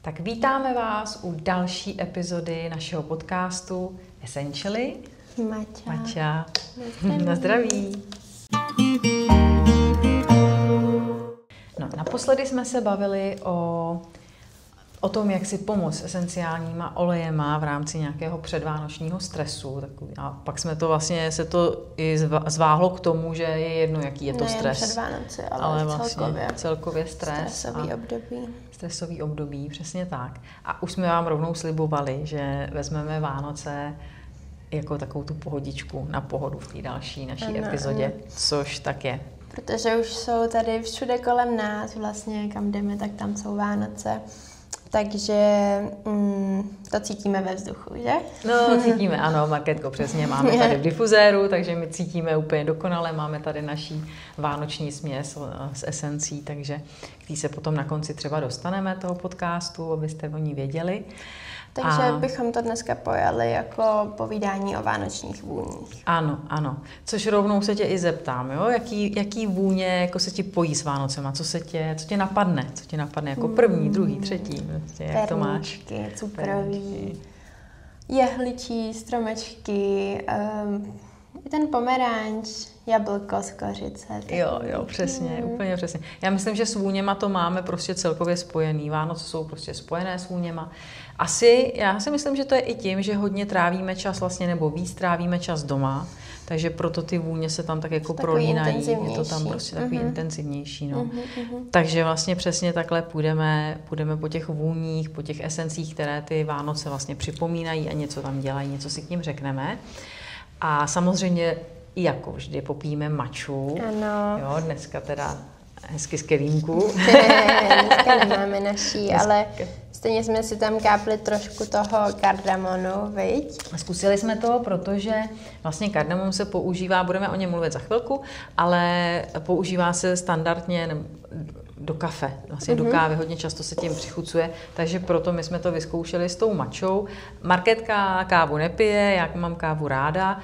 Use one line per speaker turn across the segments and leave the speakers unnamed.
Tak vítáme vás u další epizody našeho podcastu Essentially. Maťa. Na zdraví. No, naposledy jsme se bavili o tom, jak si pomoct esenciálníma olejema v rámci nějakého předvánočního stresu. A pak jsme to vlastně, se to i zváhlo k tomu, že je jedno, jaký je to stres.
Nejen před Vánoci, ale vlastně
celkově stres. Stresový období, přesně tak. A už jsme vám rovnou slibovali, že vezmeme Vánoce jako takovou tu pohodičku na pohodu v té další naší epizodě, což tak je.
Protože už jsou tady všude kolem nás, vlastně kam jdeme, tak tam jsou Vánoce. Takže to cítíme ve vzduchu, že?
No, cítíme, ano, Markétko, přesně. Máme tady v difuzéru, takže my cítíme úplně dokonale. Máme tady naší vánoční směs s esencí, takže k té se potom na konci třeba dostaneme toho podcastu, abyste o ní věděli.
Takže bychom to dneska pojali jako povídání o vánočních vůních.
Ano. Což rovnou se tě i zeptám, jo? Jaký vůně jako se ti pojí s Vánocema? Co tě napadne? Co tě napadne jako první, druhý, třetí? Jak to máš?
Perníčky, cukroví, jehličí, stromečky, ten pomeranč, jablko z kořice.
Jo, přesně, úplně přesně. Já myslím, že s vůněma to máme prostě celkově spojený. Vánoce jsou prostě spojené s vůněma. Já si myslím, že to je i tím, že hodně trávíme čas vlastně, nebo víc trávíme čas doma, takže proto ty vůně se tam tak jako prolínají. Je to tam prostě takový intenzivnější. No. Takže vlastně přesně takhle půjdeme po těch vůních, po těch esencích, které ty Vánoce vlastně připomínají a něco tam dělají, něco si k ním řekneme. A samozřejmě jako vždy popijeme maču.
Ano.
Jo, dneska teda hezky z kelímku.
Dneska nemáme naší, ale stejně jsme si tam kápli trošku toho kardamonu, viď?
Zkusili jsme to, protože vlastně kardamon se používá, budeme o něm mluvit za chvilku, ale používá se standardně do kafe, vlastně do kávy, hodně často se tím přichucuje, takže proto my jsme to vyzkoušeli s tou mačou. Markétka kávu nepije, já mám kávu ráda.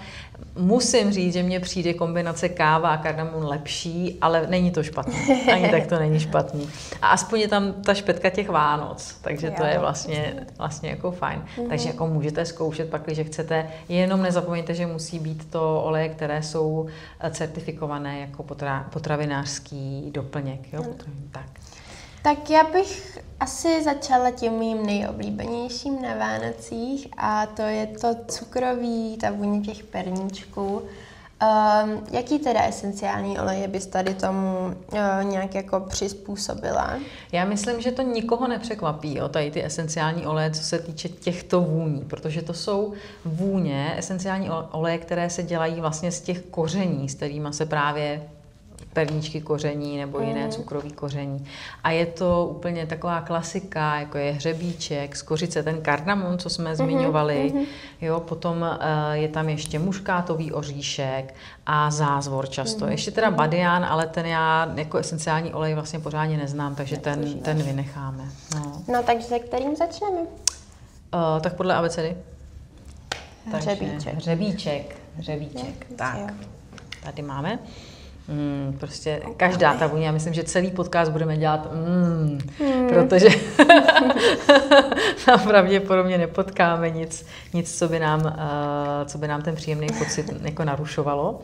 Musím říct, že mně přijde kombinace káva a kardamon lepší, ale není to špatný. Ani tak to není špatný. A aspoň je tam ta špetka těch Vánoc, takže to je vlastně jako fajn. Takže jako můžete zkoušet pak, když chcete, jenom nezapomeňte, že musí být to oleje, které jsou certifikované jako potravinářský doplněk. Jo?
Tak já bych asi začala tím mým nejoblíbenějším na Vánocích a to je to cukroví, ta vůně těch perníčků. Jaký teda esenciální oleje bys tady tomu nějak jako přizpůsobila?
Já myslím, že to nikoho nepřekvapí, jo, tady ty esenciální oleje, co se týče těchto vůní, protože to jsou vůně, esenciální oleje, které se dělají vlastně z těch koření, s kterými se právě perníčky koření nebo jiné cukrový koření. A je to úplně taková klasika, jako je hřebíček z kořice, ten kardamon, co jsme zmiňovali. Jo, potom je tam ještě muškátový oříšek a zázvor často. Ještě teda badián, ale ten já jako esenciální olej vlastně pořádně neznám, takže ten vynecháme.
No takže se kterým začneme?
Tak podle abecedy.
Hřebíček.
Tak, tady máme. Prostě každá ta vůně, já myslím, že celý podcast budeme dělat protože tam pravděpodobně nepotkáme nic, co by nám ten příjemný pocit jako narušovalo.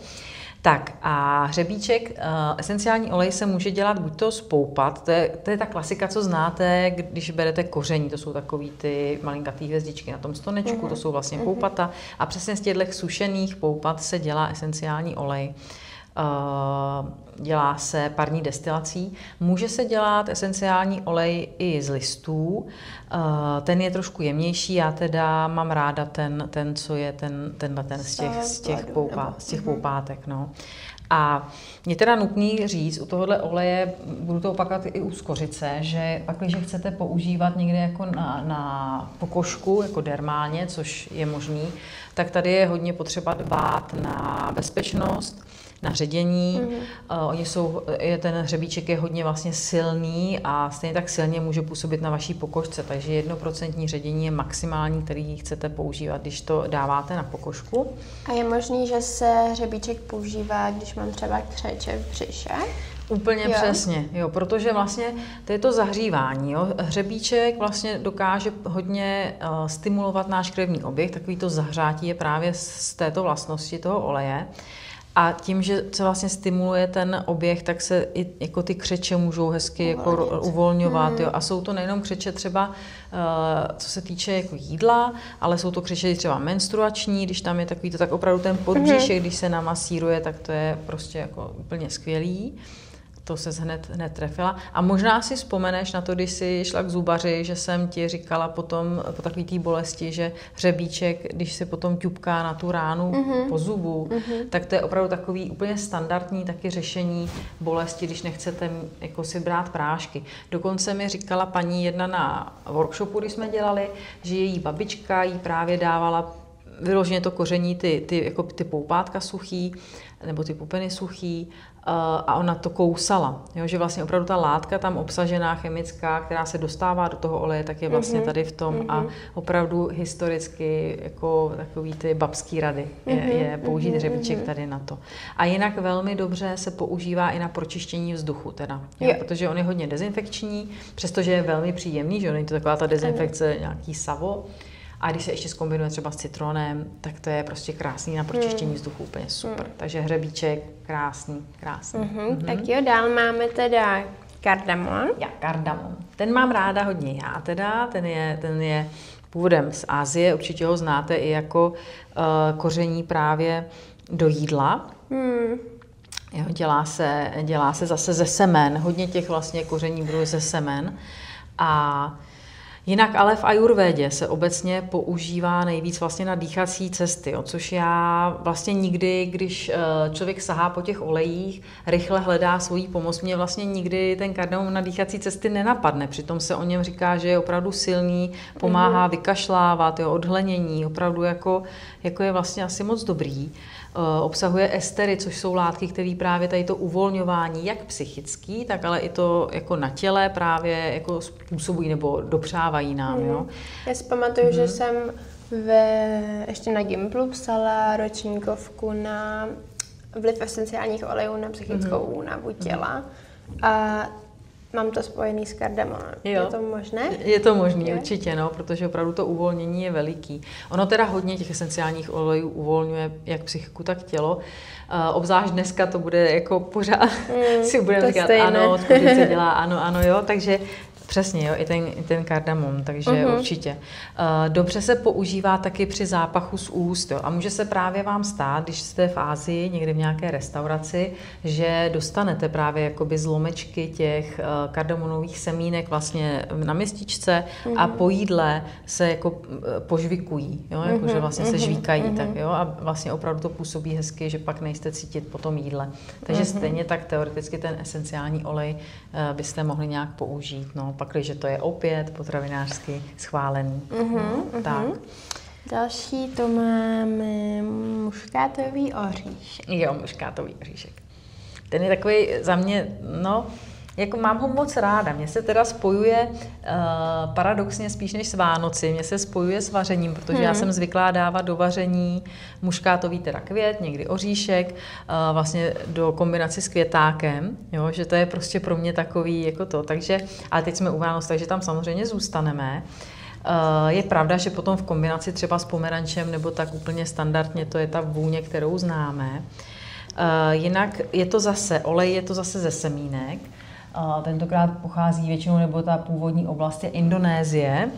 Tak a hřebíček, esenciální olej se může dělat buď to z poupat, to je ta klasika, co znáte, když berete koření, to jsou takový ty malinkatý hvězdičky na tom stonečku, to jsou vlastně poupata a přesně z těchto sušených poupat se dělá esenciální olej. Dělá se parní destilací. Může se dělat esenciální olej i z listů. Ten je trošku jemnější, já teda mám ráda ten co je ten z těch poupátek. No. A je teda nutný říct u tohohle oleje, budu to opakovat i u skořice, že pak, když chcete používat někde jako na pokožku, jako dermálně, což je možný, tak tady je hodně potřeba dbát na bezpečnost, na ředění. Ten hřebíček je hodně vlastně silný a stejně tak silně může působit na vaší pokožce, takže 1% ředění je maximální, který chcete používat, když to dáváte na pokožku.
A je možný, že se hřebíček používá, když mám třeba křeče v břiše?
Úplně přesně, jo, protože vlastně to je to zahřívání. Jo. Hřebíček vlastně dokáže hodně stimulovat náš krevní oběh, takový to zahřátí je právě z této vlastnosti toho oleje. A tím, že se vlastně stimuluje ten oběh, tak se i jako ty křeče můžou hezky jako uvolňovat. Jo. A jsou to nejenom křeče třeba, co se týče jako jídla, ale jsou to křeče třeba menstruační, když tam je takový to, tak opravdu ten podbříšek, když se namasíruje, tak to je prostě jako úplně skvělý. To se hned trefila. A možná si vzpomeneš na to, když jsi šla k zubaři, že jsem ti říkala potom po takové té bolesti, že hřebíček, když se potom ťupká na tu ránu po zubu, tak to je opravdu takový úplně standardní taky řešení bolesti, když nechcete jako si brát prášky. Dokonce mi říkala paní jedna na workshopu, když jsme dělali, že její babička jí právě dávala vyloženě to koření, ty poupátka suchý, nebo ty pupeny suchý, a ona to kousala. Jo? Že vlastně opravdu ta látka tam obsažená chemická, která se dostává do toho oleje, tak je vlastně tady v tom a opravdu historicky jako takový ty babský rady je použít hřebíček tady na to. A jinak velmi dobře se používá i na pročištění vzduchu teda, jo? Protože on je hodně dezinfekční, přestože je velmi příjemný, že není to taková ta dezinfekce, nějaký savo. A když se ještě zkombinuje třeba s citronem, tak to je prostě krásný na pročištění vzduchu, úplně super. Takže hřebíček, krásný.
Tak jo, dál máme teda kardamon.
Kardamon. Ten mám ráda hodně já teda, ten je původem z Asie, určitě ho znáte i jako koření právě do jídla. Jo, dělá se zase ze semen, hodně těch vlastně koření budou ze semen. A jinak ale v ajurvédě se obecně používá nejvíc vlastně na dýchací cesty, jo, což já vlastně nikdy, když člověk sahá po těch olejích, rychle hledá svoji pomoc, mě vlastně nikdy ten kardamom na dýchací cesty nenapadne, přitom se o něm říká, že je opravdu silný, pomáhá vykašlávat, jo, odhlenění, opravdu jako je vlastně asi moc dobrý. Obsahuje estery, což jsou látky, které právě tady to uvolňování, jak psychický, tak ale i to jako na těle právě jako způsobují nebo dopřávají nám. Jo?
Já si pamatuju, že jsem ještě na Gimplu psala ročníkovku na vliv esenciálních olejů na psychickou únavu těla. A mám to spojený s kardamonem. Je to možné?
Je to možné, určitě, no, protože opravdu to uvolnění je veliký. Ono teda hodně těch esenciálních olejů uvolňuje jak psychiku, tak tělo. Obzvlášť dneska to bude jako pořád si budeme říkat ano, se dělá ano, jo, takže přesně, jo, i ten kardamom, takže určitě. Dobře se používá taky při zápachu z úst, jo, a může se právě vám stát, když jste v Asii, někde v nějaké restauraci, že dostanete právě jakoby zlomečky těch kardamonových semínek vlastně na mističce a po jídle se jako požvikují, jo, jako, že vlastně se žvíkají, tak jo, a vlastně opravdu to působí hezky, že pak nejste cítit po tom jídle. Takže stejně tak teoreticky ten esenciální olej byste mohli nějak použít, no. Pakliže to je opět potravinářsky schválený. Tak.
Další to máme muškátový oříšek.
Jo, muškátový oříšek. Ten je takový za mě, no, jako mám ho moc ráda. Mně se teda spojuje paradoxně spíš než s Vánoci. Mně se spojuje s vařením, protože já jsem zvyklá dávat do vaření muškátový teda květ, někdy oříšek, vlastně do kombinaci s květákem, jo, že to je prostě pro mě takový jako to. Takže, ale teď jsme u Vánoc, takže tam samozřejmě zůstaneme. Je pravda, že potom v kombinaci třeba s pomerančem nebo tak úplně standardně to je ta vůně, kterou známe. Jinak je to zase, olej je to zase ze semínek. Tentokrát pochází většinou, nebo ta původní oblast je Indonésie.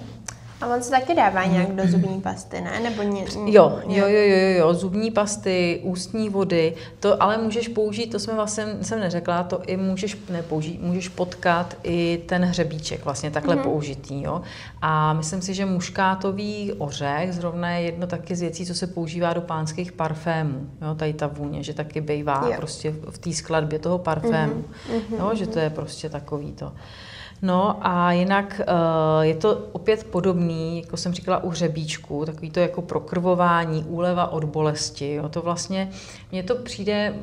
A on se taky dává nějak do zubní pasty, ne? Nebo
Jo, zubní pasty, ústní vody, to ale můžeš použít, to jsem neřekla, to i můžeš potkat i ten hřebíček, vlastně takhle použitý, jo. A myslím si, že muškátový ořech zrovna je jedno taky z věcí, co se používá do pánských parfémů, jo, tady ta vůně, že taky bejvá prostě v té skladbě toho parfému, jo, že to je prostě takový to. No a jinak je to opět podobný, jako jsem říkala u hřebíčku, takový to jako prokrvování, úleva od bolesti. Jo. To vlastně, mně to přijde,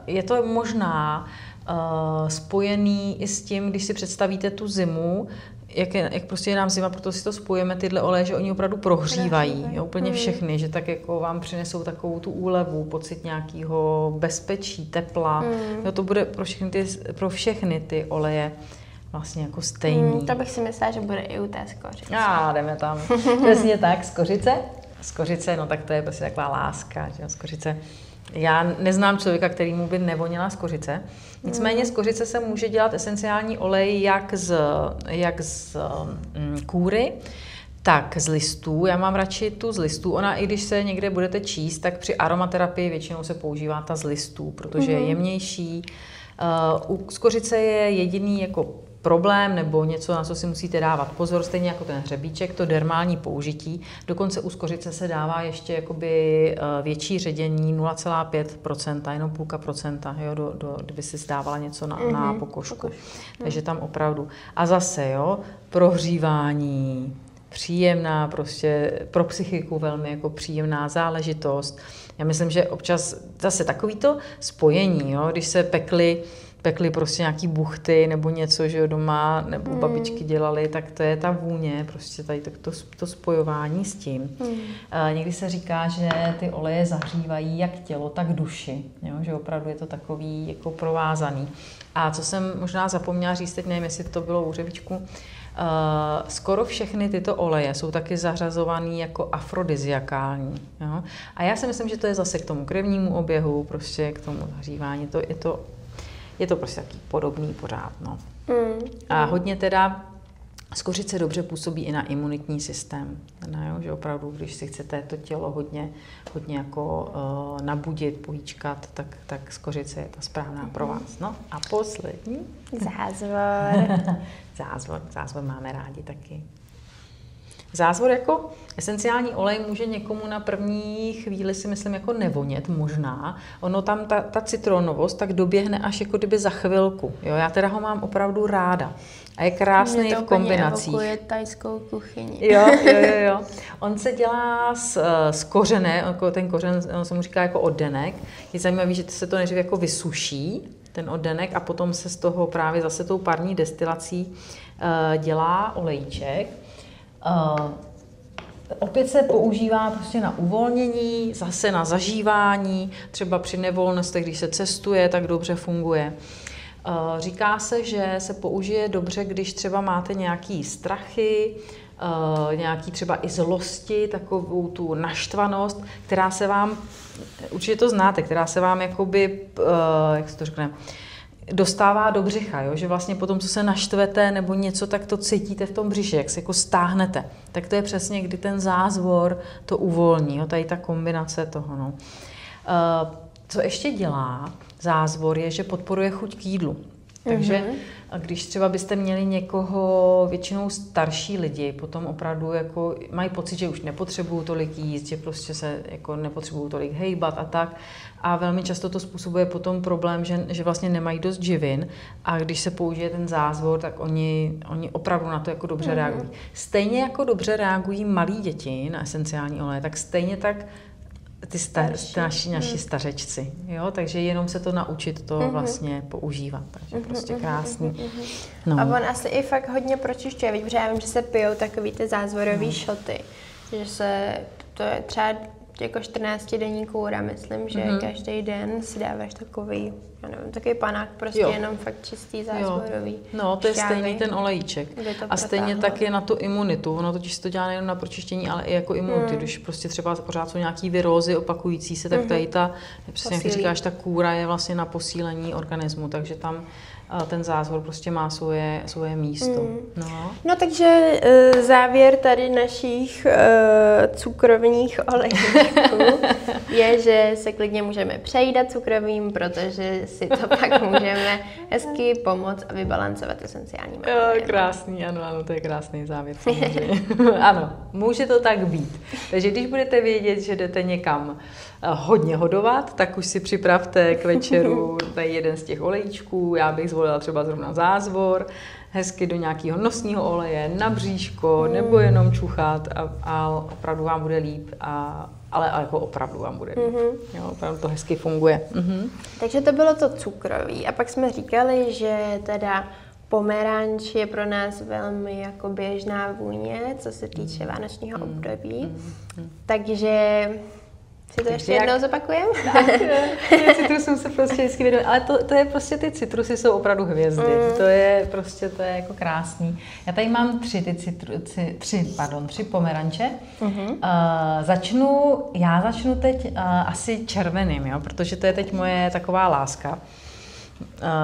je to možná spojený i s tím, když si představíte tu zimu, jak prostě je nám zima, proto si to spojíme tyhle oleje, že oni opravdu prohřívají, jo, úplně všechny, že tak jako vám přinesou takovou tu úlevu, pocit nějakého bezpečí, tepla. Jo, to bude pro všechny ty oleje vlastně jako stejný.
To bych si myslela, že bude i u té skořice.
Jdeme tam. Přesně tak, skořice. Skořice, no tak to je prostě taková láska, že jo, skořice. Já neznám člověka, kterýmu by nevonila skořice. Nicméně z kořice se může dělat esenciální olej jak z kůry, tak z listů. Já mám radši tu z listů. Ona, i když se někde budete číst, tak při aromaterapii většinou se používá ta z listů, protože je jemnější. U skořice je jediný jako problém nebo něco, na co si musíte dávat pozor, stejně jako ten hřebíček, to dermální použití. Dokonce u skořice se dává ještě jakoby větší ředění 0,5%, jenom 0,5%, jo, kdyby si dávala něco na pokožku. Takže tam opravdu. A zase, jo, prohřívání, příjemná, prostě pro psychiku velmi jako příjemná záležitost. Já myslím, že občas zase takovýto spojení, jo, když se pekly prostě nějaký buchty nebo něco, že jo, doma, nebo babičky dělali, tak to je ta vůně, prostě tady to spojování s tím. Někdy se říká, že ty oleje zahřívají jak tělo, tak duši, jo, že opravdu je to takový jako provázaný. A co jsem možná zapomněla říct, teď nevím, jestli to bylo u hřebíčku, skoro všechny tyto oleje jsou taky zařazovaný jako afrodiziakální. Jo? A já si myslím, že to je zase k tomu krevnímu oběhu, prostě k tomu zahřívání, je to prostě taky podobný pořád. No. A hodně teda skořice dobře působí i na imunitní systém. Jo? Že opravdu, když si chcete to tělo hodně jako nabudit, pohýčkat, tak skořice je ta správná pro vás. No a poslední. Zázvor máme rádi taky. Zázvor jako esenciální olej může někomu na první chvíli si myslím jako nevonět možná. Ono tam ta citronovost tak doběhne až jako kdyby za chvilku. Jo, já teda ho mám opravdu ráda. A je krásný v kombinacích.
Mě to evokuje thajskou kuchyni.
Jo. On se dělá z kořene, ten kořen, on se mu říká jako oddenek. Je zajímavý, že se to nejdřív jako vysuší, ten oddenek, a potom se z toho právě zase tou parní destilací dělá olejček. Opět se používá prostě na uvolnění, zase na zažívání, třeba při nevolnostech, když se cestuje, tak dobře funguje. Říká se, že se použije dobře, když třeba máte nějaký strachy, nějaký třeba i zlosti, takovou tu naštvanost, která se vám, určitě to znáte, která se vám jakoby, jak se to řekne, dostává do břicha, jo? Že vlastně potom, co se naštvete nebo něco, tak to cítíte v tom břiše, jak se jako stáhnete. Tak to je přesně, kdy ten zázvor to uvolní, jo? Tady ta kombinace toho. No. Co ještě dělá zázvor, je, že podporuje chuť k jídlu. Takže když třeba byste měli někoho, většinou starší lidi, potom opravdu jako mají pocit, že už nepotřebují tolik jíst, že prostě se jako nepotřebují tolik hejbat a tak. A velmi často to způsobuje potom problém, že vlastně nemají dost živin, a když se použije ten zázvor, tak oni opravdu na to jako dobře reagují. Stejně jako dobře reagují malí děti na esenciální oleje, tak stejně tak naši stařečci, jo, takže jenom se to naučit to vlastně používat, takže prostě krásný. No.
A on asi i fakt hodně pročišťuje, protože já vím, že se pijou takový ty zázvorový šoty, že to je třeba jako 14denní kůra, myslím, že každý den si dáváš takový, já nevím, takový panák, prostě jenom fakt čistý zázvorový.
No, to je stejný ten olejíček. A stejně tak je na tu imunitu. Ono totiž to dělá nejen na pročištění, ale i jako imunitu. Když prostě třeba pořád jsou nějaký virózy opakující se, tak tady přesně jak ty říkáš, ta kůra je vlastně na posílení organismu, takže tam ten zázvor prostě má svoje místo.
No takže závěr tady našich cukrovních olejníků je, že se klidně můžeme přejídat cukrovým, protože si to pak můžeme hezky pomoct a vybalancovat esenciálními olejemi.
Krásný, ano, to je krásný závěr. Ano, může to tak být. Takže když budete vědět, že jdete někam hodně hodovat, tak už si připravte k večeru tady jeden z těch olejíčků. Já bych zvolila třeba zrovna zázvor, hezky do nějakého nosního oleje, na bříško, nebo jenom čuchat a opravdu vám bude líp. Ale jako opravdu vám bude líp. Jo, opravdu to hezky funguje.
Takže to bylo to cukroví. A pak jsme říkali, že teda Pomeranč je pro nás velmi jako běžná vůně, co se týče vánočního období. Takže si to ještě jednou zopakujeme?
Tak, citrusům se prostě vždycky vědomě, ale to je prostě, ty citrusy jsou opravdu hvězdy, to je jako krásný. Já tady mám tři pomeranče. Já začnu teď asi červeným, jo, protože to je teď moje taková láska.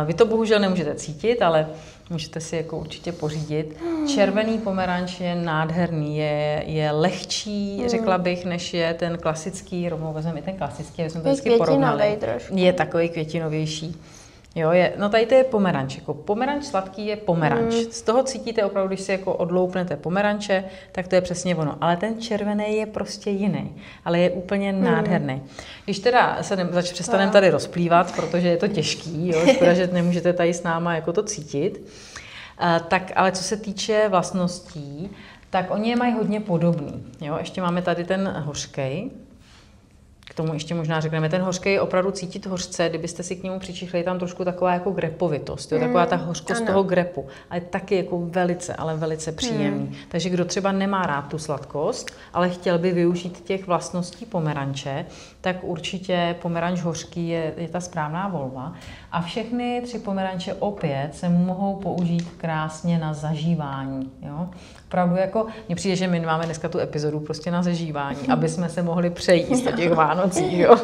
Vy to bohužel nemůžete cítit, ale můžete si jako určitě pořídit. Červený pomeranč je nádherný, je lehčí, řekla bych, než je ten klasický, rovnou vezmeme i ten klasický, aby jsme to vždycky porovnali. Je takový květinovější. Jo, no tady to je pomeranč. Jako pomeranč sladký je pomeranč. Z toho cítíte opravdu, když si jako odloupnete pomeranče, tak to je přesně ono. Ale ten červený je prostě jiný, ale je úplně nádherný. Když teda se přestaneme tady rozplývat, protože je to těžký, jo, škoda, že nemůžete tady s náma jako to cítit, tak ale co se týče vlastností, tak oni je mají hodně podobný. Jo, ještě máme tady ten hořkej. K tomu ještě možná řekneme, ten hořkej je opravdu cítit hořce, kdybyste si k němu přičichli, je tam trošku taková jako grepovitost, jo? Taková ta hořkost toho grepu, ale taky jako velice, ale velice příjemný. Takže kdo třeba nemá rád tu sladkost, ale chtěl by využít těch vlastností pomeranče, tak určitě pomeranč hořký je ta správná volba. A všechny tři pomeranče opět se mohou použít krásně na zažívání. Jo? Opravdu jako, mně přijde, že my máme dneska tu epizodu prostě na zažívání, aby jsme se mohli přejíst o těch Vánocích, jo?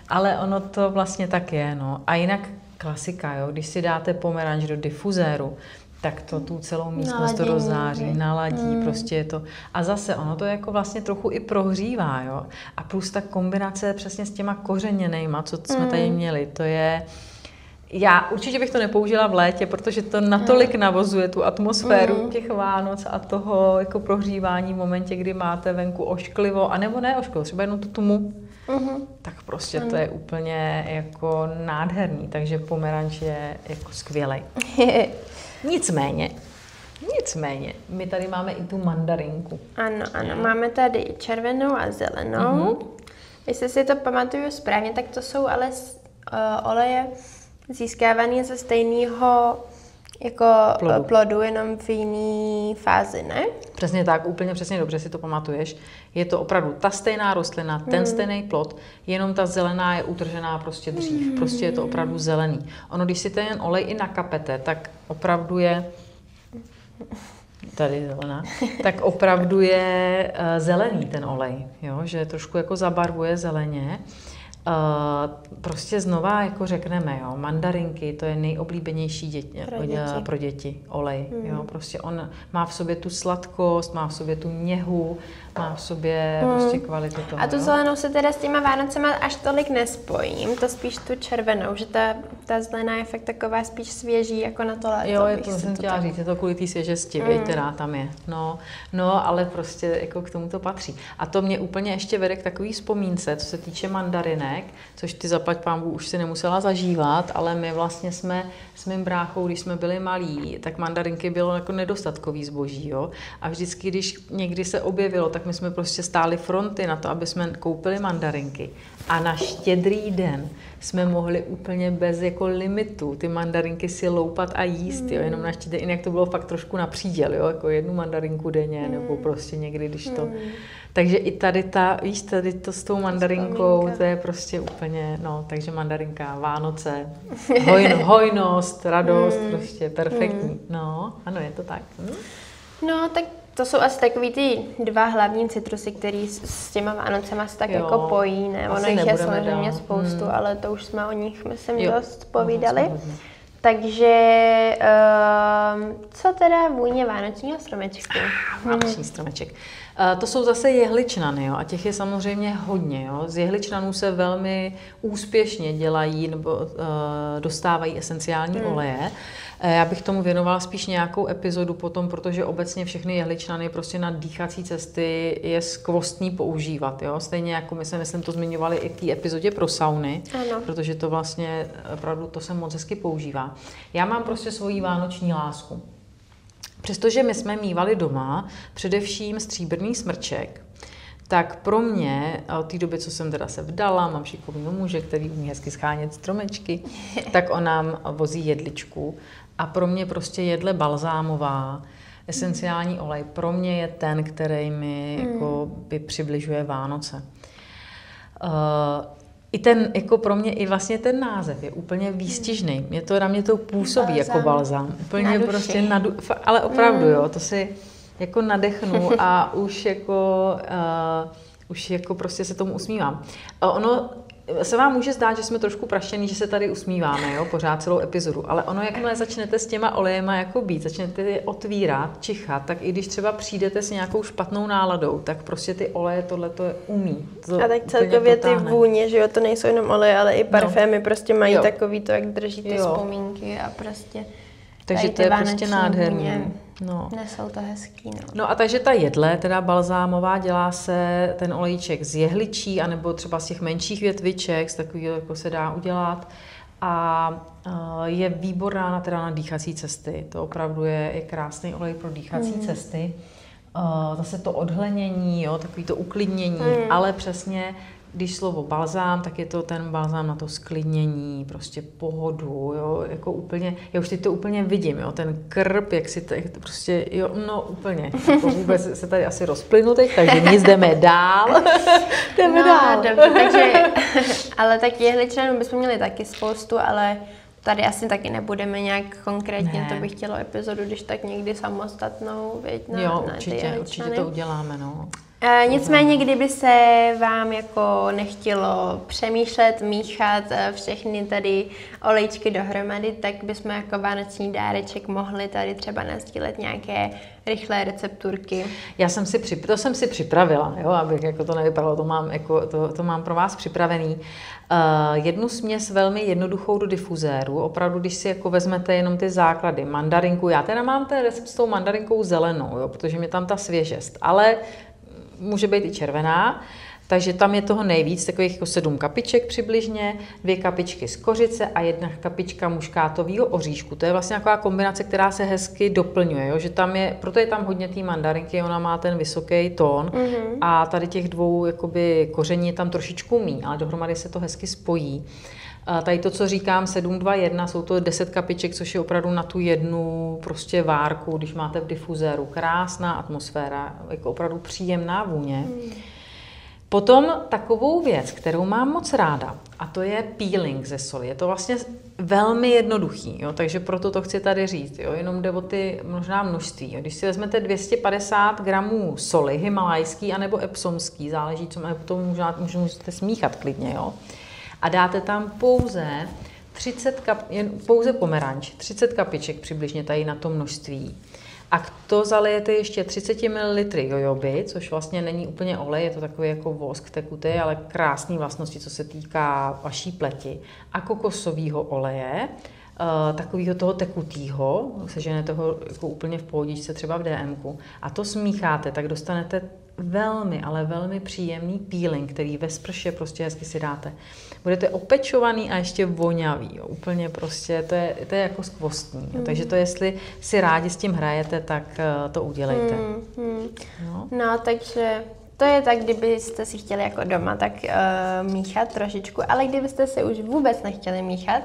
Ale ono to vlastně tak je. No. A jinak klasika, jo? Když si dáte pomeranč do difuzéru, tak to tu celou místnost to rozzáří, naladí, prostě je to. A zase ono to jako vlastně trochu i prohřívá, jo. A plus ta kombinace přesně s těma kořeněnejma, co jsme tady měli, to je. Já určitě bych to nepoužila v létě, protože to natolik navozuje tu atmosféru těch Vánoc a toho jako prohřívání v momentě, kdy máte venku ošklivo, anebo ne ošklivo, třeba jenom tu tmu. Tak prostě to je úplně jako nádherný, takže pomeranč je jako skvělej. Nicméně, my tady máme i tu mandarinku.
Ano, máme tady červenou a zelenou. Jestli si to pamatuju správně, tak to jsou ale oleje získávané ze stejného jako plodu, jenom v jiné fázi, ne?
Přesně tak, úplně přesně dobře si to pamatuješ. Je to opravdu ta stejná rostlina, ten stejný plod, jenom ta zelená je utržená prostě dřív. Prostě je to opravdu zelený. Ono, když si ten olej i nakapete, tak opravdu je tady zelená, tak opravdu je zelený ten olej, jo? Že trošku jako zabarvuje zeleně. Prostě znova jako řekneme, jo, mandarinky, to je nejoblíbenější pro děti olej. Jo, prostě on má v sobě tu sladkost, má v sobě tu něhu, má v sobě prostě kvalitu toho.
A tu zelenou se teda s těma Vánocema až tolik nespojím, to spíš tu červenou, že ta zelená je fakt taková spíš svěží jako na to léto.
Jo, to jsem chtěla říct, je to kvůli té svěžesti, která tam je. No, ale prostě jako k tomu to patří. A to mě úplně ještě vede k takový vzpomínce, co se týče mandarinek, což ty zaplať pánbů už si nemusela zažívat, ale my vlastně jsme s mým bráchou, když jsme byli malí, tak mandarinky bylo jako nedostatkový zboží, jo. A vždycky, když někdy se objevilo, tak my jsme prostě stáli fronty na to, aby jsme koupili mandarinky. A na Štědrý den jsme mohli úplně bez jako limitu ty mandarinky si loupat a jíst, jo, jenom na Štědrý, jinak to bylo fakt trošku na příděl, jo, jako jednu mandarinku denně, nebo prostě někdy, když to. Takže i tady víš, tady to s tou mandarinkou, to je prostě úplně, takže mandarinka, Vánoce, hojnost, radost, prostě perfektní. No, ano, je to tak.
No, tak to jsou asi takový ty dva hlavní citrusy, který s těma Vánocema se tak jako pojí, ne? Ono jich je samozřejmě spoustu, ale to už jsme o nich, myslím, dost povídali. Takže co teda vůně vánočního stromečku?
Vánoční stromeček. To jsou zase jehličnany, jo, a těch je samozřejmě hodně. Jo. Z jehličnanů se velmi úspěšně dělají nebo dostávají esenciální oleje. Já bych tomu věnovala spíš nějakou epizodu potom, protože obecně všechny jehličnany prostě na dýchací cesty je skvostný používat. Jo. Stejně jako my jsme, myslím, to zmiňovali i v té epizodě pro sauny, protože to vlastně opravdu to se moc hezky používá. Já mám prostě svoji vánoční lásku. Přestože my jsme mívali doma především stříbrný smrček, tak pro mě, a od té doby, co jsem teda se vdala, mám šikovného muže, který umí hezky schánět stromečky, tak on nám vozí jedličku. A pro mě prostě jedle balzámová, esenciální olej, pro mě je ten, který mi jako by přibližuje Vánoce. I ten, jako pro mě, i vlastně ten název je úplně výstižný. Na mě to působí balzám. Jako balzám. Úplně
na
prostě ale opravdu, jo, to si jako nadechnu a už jako prostě se tomu usmívám. Ono se vám může zdát, že jsme trošku praštěný, že se tady usmíváme, jo, pořád celou epizodu, ale ono, jakmile začnete s těma olejema jako být, začnete je otvírat, čichat, tak i když třeba přijdete s nějakou špatnou náladou, tak prostě ty oleje tohleto umí.
A tak celkově ty vůně, že jo, to nejsou jenom oleje, ale i parfémy prostě mají takový to, jak drží ty vzpomínky a prostě
takže to je prostě nádherný.
Nesou to hezký.
No a takže ta jedle, teda balzámová, dělá se ten olejček z jehličí, anebo třeba z těch menších větviček, z takového jako se dá udělat. A je výborná na dýchací cesty. To opravdu je krásný olej pro dýchací cesty. Zase to odhlenění, jo, takový to uklidnění, ale přesně když slovo balzám, tak je to ten balzám na to sklidnění, prostě pohodu, jo, jako úplně, já už teď to úplně vidím, jo, ten krb, jak si to prostě, jo, no úplně, jako vůbec se tady asi rozplynu teď, takže nic, jdeme dál.
Dobře, takže, ale tak jehličnanů bychom měli taky spoustu, ale tady asi taky nebudeme nějak konkrétně, to bych chtělo epizodu, když tak někdy samostatnou, věď,
určitě to uděláme, no.
Nicméně, kdyby se vám jako nechtělo přemýšlet, míchat všechny tady olejčky dohromady, tak bychom jako vánoční dáreček mohli tady třeba nasdílet nějaké rychlé recepturky.
To jsem si připravila, jo, abych jako to nevypadalo, to mám pro vás připravený. Jednu směs velmi jednoduchou do difuzéru, opravdu, když si jako vezmete jenom ty základy, mandarinku, já teda mám ten recept s tou mandarinkou zelenou, jo, protože mě tam ta svěžest, ale může být i červená, takže tam je toho nejvíc, takových jako 7 kapiček přibližně, 2 kapičky z kořice a 1 kapička muškátového oříšku. To je vlastně taková kombinace, která se hezky doplňuje, jo? Že tam je, proto je tam hodně té mandarinky, ona má ten vysoký tón a tady těch 2 jakoby koření je tam trošičku míň, ale dohromady se to hezky spojí. Tady to, co říkám, 7, 2, 1, jsou to 10 kapiček, což je opravdu na tu jednu prostě várku, když máte v difuzéru. Krásná atmosféra, jako opravdu příjemná vůně. Potom takovou věc, kterou mám moc ráda, a to je peeling ze soli. Je to vlastně velmi jednoduchý, jo? Takže proto to chci tady říct. Jo? Jenom jde o ty možná množství. Jo? Když si vezmete 250 gramů soli, himalajský anebo epsomský, záleží, co to můžete smíchat klidně, jo? A dáte tam pouze pouze pomeranč, 30 kapiček přibližně tady na to množství. A to zalijete ještě 30 ml jojoby, což vlastně není úplně olej, je to takový jako vosk tekutý, ale krásný vlastnosti, co se týká vaší pleti. A kokosového oleje, takového toho tekutýho, seženete ho jako úplně v pohodičce, třeba v DMku, a to smícháte, tak dostanete velmi, ale velmi příjemný peeling, který ve sprše prostě hezky si dáte. Budete opečovaný a ještě vonavý, jo. Úplně prostě, to je jako skvostný. Takže to, jestli si rádi s tím hrajete, tak to udělejte.
No, takže to je tak, kdybyste si chtěli jako doma tak míchat trošičku, ale kdybyste si už vůbec nechtěli míchat,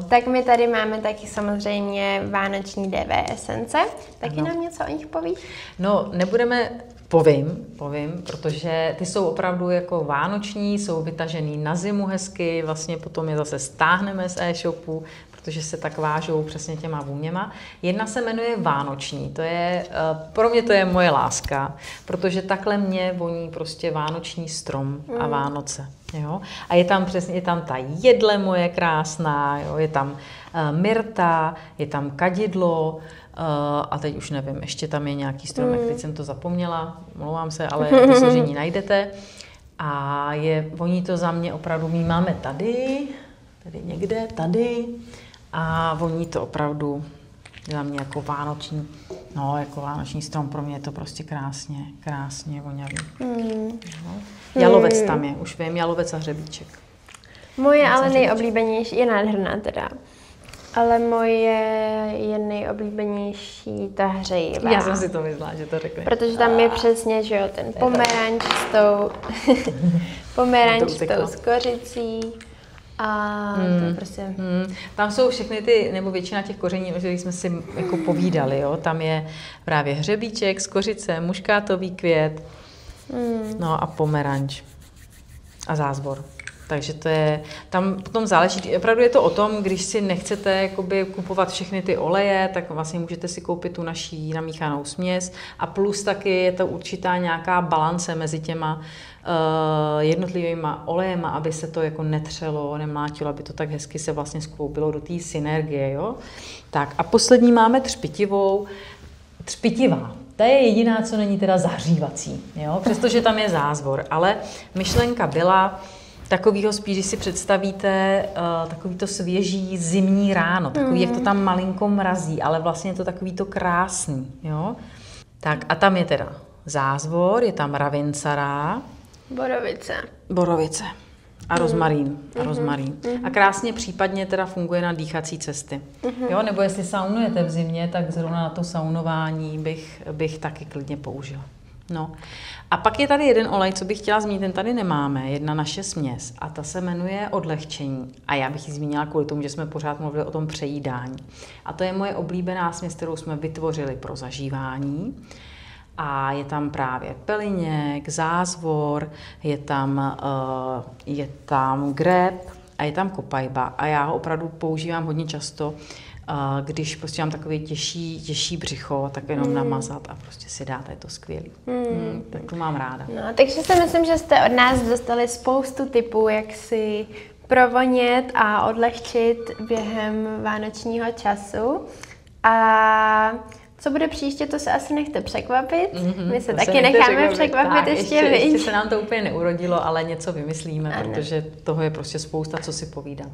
tak my tady máme taky samozřejmě vánoční DV esence. Taky nám něco o nich povíš?
No, nebudeme... Povím, protože ty jsou opravdu jako vánoční, jsou vytažený na zimu hezky, vlastně potom je zase stáhneme z e-shopu, protože se tak vážou přesně těma vůněma. Jedna se jmenuje vánoční, to je, pro mě to je moje láska, protože takhle mě voní prostě vánoční strom a Vánoce. Jo? A je tam ta jedle moje krásná, jo? Je tam myrta, je tam kadidlo, a teď už nevím, ještě tam je nějaký stromek, teď jsem to zapomněla, omlouvám se, ale to složení najdete. A voní to za mě opravdu, my máme tady někde, a voní to opravdu za mě jako vánoční strom, pro mě je to prostě krásně voňavý. Jalovec tam je, už vím, jalovec a hřebíček.
Moje ale nejoblíbenější je nádherná teda. Ale moje je nejoblíbenější ta hřejivá.
Já jsem si to myslela, že to řekne.
Protože tam je přesně, že jo, ten pomeranč s tou, pomeranč s tou skořicí. A to je prostě...
Tam jsou všechny ty, nebo většina těch koření, o kterých jsme si jako povídali, jo. Tam je právě hřebíček, skořice, muškátový květ, no a pomeranč a zázvor. Takže to je, tam potom záleží, opravdu je to o tom, když si nechcete jakoby kupovat všechny ty oleje, tak vlastně můžete si koupit tu naší namíchanou směs a plus taky je to určitá nějaká balance mezi těma jednotlivýma olejema, aby se to jako netřelo, nemlátilo, aby to tak hezky se vlastně skloubilo do té synergie, jo. Tak a poslední máme třpitivou. Třpitivá. Ta je jediná, co není teda zahřívací, jo, přestože tam je zázvor, ale myšlenka byla takovýho spíš, když si představíte takový to svěží zimní ráno, takový, jak to tam malinko mrazí, ale vlastně je to takový to krásný, jo. Tak a tam je teda zázvor, je tam ravincara, borovice a rozmarín. A krásně případně teda funguje na dýchací cesty. Jo, nebo jestli saunujete v zimě, tak zrovna na to saunování bych taky klidně použila. No. A pak je tady jeden olej, co bych chtěla zmínit, ten tady nemáme, jedna naše směs a ta se jmenuje odlehčení. A já bych ji zmínila kvůli tomu, že jsme pořád mluvili o tom přejídání. A to je moje oblíbená směs, kterou jsme vytvořili pro zažívání. A je tam právě peliněk, zázvor, je tam greb a je tam kopajba. A já ho opravdu používám hodně často, když prostě mám takový těžší břicho, tak jenom namazat a prostě si dát, je to skvělý. Tak to mám ráda.
No, takže si myslím, že jste od nás dostali spoustu tipů, jak si provonět a odlehčit během vánočního času. A co bude příště, to se asi nechte překvapit. My se taky necháme překvapit ještě
se nám to úplně neurodilo, ale něco vymyslíme, protože toho je prostě spousta, co si povídat.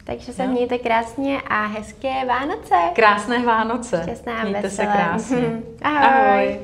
Takže se mějte krásně a hezké Vánoce.
Krásné Vánoce.
Šťastná,
mějte
veselé.
se krásně.
Ahoj.